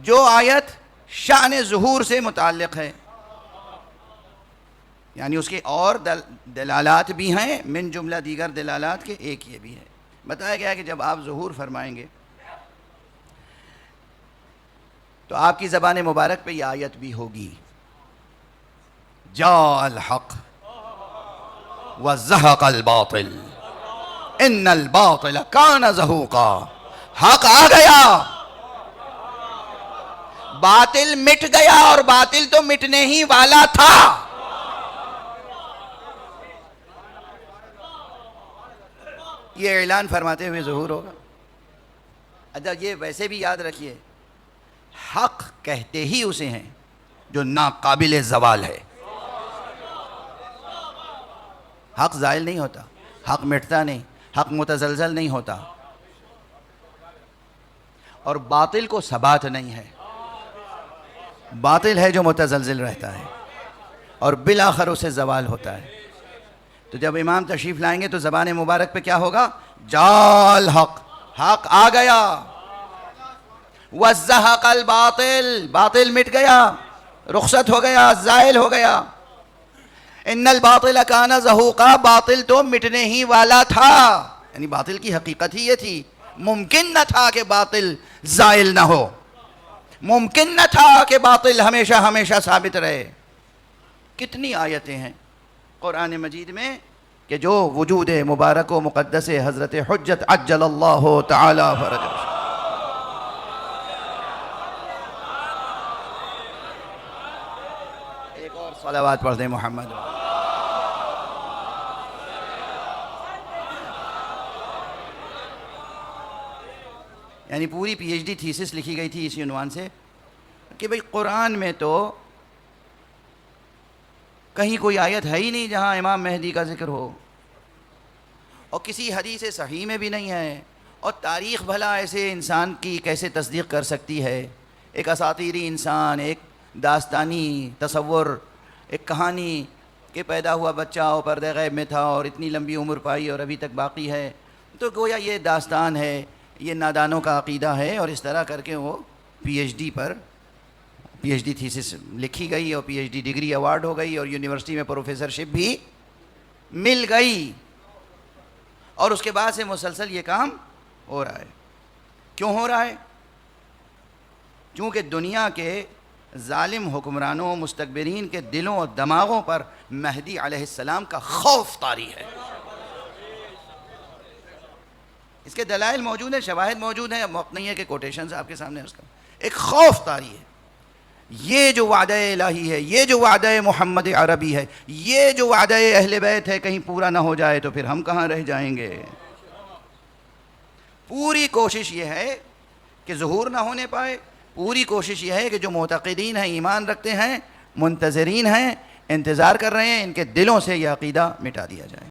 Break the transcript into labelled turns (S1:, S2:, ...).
S1: جو آیت شان ظہور سے متعلق ہے، یعنی اس کے اور دلالات بھی ہیں من جملہ دیگر دلالات کے، ایک یہ بھی ہے۔ بتایا گیا کہ جب آپ ظہور فرمائیں گے تو آپ کی زبان مبارک پہ یہ آیت بھی ہوگی، جاء الحق وزہق الباطل ان الباطل کان زہوقا۔ حق آ گیا، باطل مٹ گیا، اور باطل تو مٹنے ہی والا تھا۔ یہ اعلان فرماتے ہوئے ظہور ہوگا۔ اچھا یہ ویسے بھی یاد رکھیے، حق کہتے ہی اسے ہیں جو ناقابل زوال ہے۔ حق زائل نہیں ہوتا، حق مٹتا نہیں، حق متزلزل نہیں ہوتا، اور باطل کو ثبات نہیں ہے۔ باطل ہے جو متزلزل رہتا ہے اور بالآخر اسے زوال ہوتا ہے۔ تو جب امام تشریف لائیں گے تو زبان مبارک پہ کیا ہوگا؟ جاء الحق، حق آ گیا، وزہق الباطل، باطل مٹ گیا، رخصت ہو گیا، زائل ہو گیا۔ ان الباطل کان زہوقا، باطل تو مٹنے ہی والا تھا، یعنی باطل کی حقیقت ہی یہ تھی، ممکن نہ تھا کہ باطل زائل نہ ہو، ممکن نہ تھا کہ باطل ہمیشہ ہمیشہ ثابت رہے۔ کتنی آیتیں ہیں قرآن مجید میں کہ جو وجود مبارک و مقدس حضرت حجت عجل اللہ تعالی فرجہ۔ ایک اور صلوات پڑھ دیں محمد۔ یعنی پوری پی ایچ ڈی تھیسس لکھی گئی تھی اسی عنوان سے کہ بھئی قرآن میں تو کہیں کوئی آیت ہے ہی نہیں جہاں امام مہدی کا ذکر ہو، اور کسی حدیث صحیح میں بھی نہیں ہے، اور تاریخ بھلا ایسے انسان کی کیسے تصدیق کر سکتی ہے؟ ایک اساطیری انسان، ایک داستانی تصور، ایک کہانی کہ پیدا ہوا بچہ اور پردہ غیب میں تھا اور اتنی لمبی عمر پائی اور ابھی تک باقی ہے، تو گویا یہ داستان ہے، یہ نادانوں کا عقیدہ ہے، اور اس طرح کر کے وہ پی ایچ ڈی تھیسس لکھی گئی، اور P H D degree award ہو گئی، اور یونیورسٹی میں پروفیسرشپ بھی مل گئی، اور اس کے بعد سے مسلسل یہ کام ہو رہا ہے۔ کیوں ہو رہا ہے؟ چونکہ دنیا کے ظالم حکمرانوں، مستکبرین کے دلوں اور دماغوں پر مہدی علیہ السلام کا خوف طاری ہے۔ اس کے دلائل موجود ہیں، شواہد موجود ہیں، موقع نہیں ہے کہ کوٹیشنز آپ کے سامنے اس کا ایک خوف طاری ہے۔ یہ جو وعدہ الہی ہے، یہ جو وعدہ محمد عربی ہے، یہ جو وعدہ اہل بیت ہے، کہیں پورا نہ ہو جائے تو پھر ہم کہاں رہ جائیں گے۔ پوری کوشش یہ ہے کہ ظہور نہ ہونے پائے، پوری کوشش یہ ہے کہ جو معتقدین ہیں، ایمان رکھتے ہیں، منتظرین ہیں، انتظار کر رہے ہیں، ان کے دلوں سے یہ عقیدہ مٹا دیا جائے۔